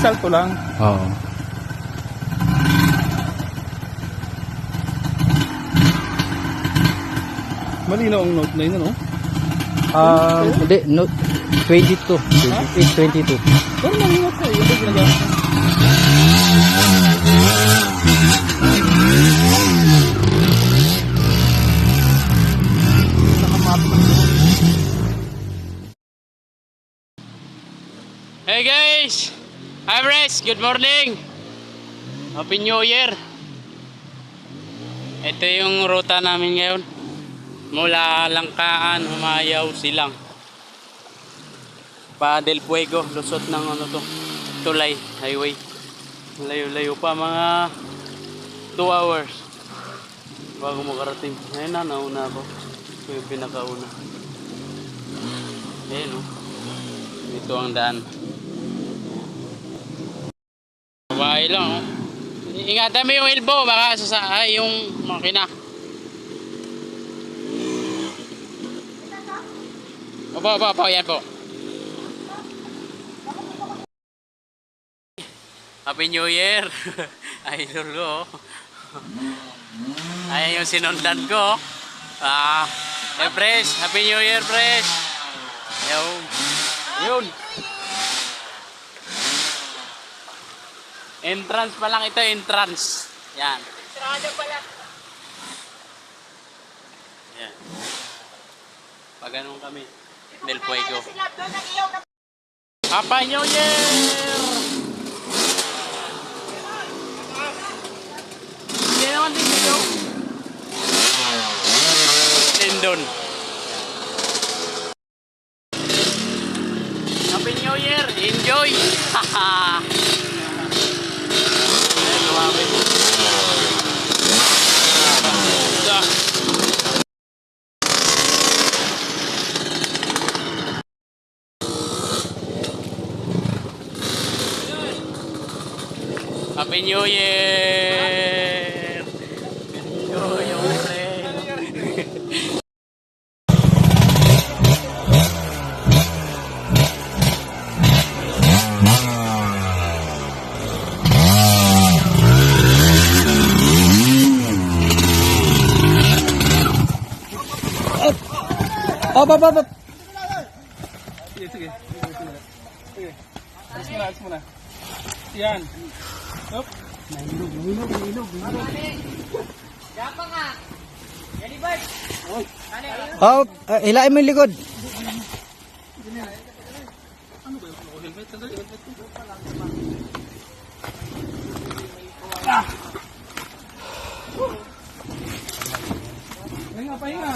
salto lang. Oo. Malinaw ang Note 9 ano? Hindi, no, 22. 22. Pero malinaw ko yung ginagamit. Hey guys! Hi Bres! Good morning! Happy New Year! Ito yung ruta namin ngayon. Mula Langkaan, Humayaw, Silang. Pa Del Fuego, lusot ng ano to, Tulay Highway. Layo-layo pa, mga 2 hours bago makarating. Ayun na, nauna ako. Ito yung pinakauna. Ayun o. Ito ang daan. Babae lang, oh. Ingatan mo yung elbow, baka sasahay yung makina. Opo, yan po. Happy New Year! Ay, lolo. Ayan yung sinundan ko. Fresh! Happy New Year, Fresh! Yun! Entrance pa lang ito, entrance. Yan. Sarado pala. Yan. Pag ganun kami. Del Fuego. Happy New Year! Hindi naman din dito. Lindon. Happy New Year! Enjoy! Haha! Happy New Year! Enjoy your friend! Op. Sige. Alis muna. Yan. Up. Nahilog. Yapa nga! Yan ibig! Hilain mo yung likod. Ano ba yung helmet? Tanggal yung helmet ko. Pahinga.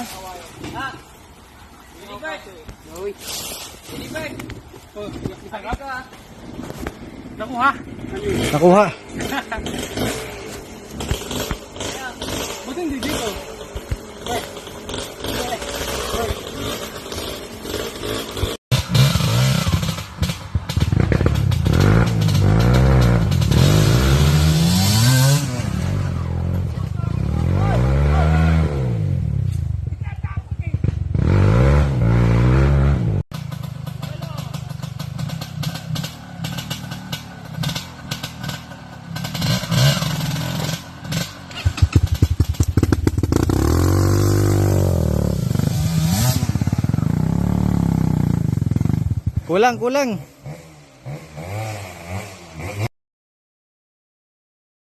Ibig! Oh, isang ka. Nakuha. Nakuha. Buti hindi dito. Kulang.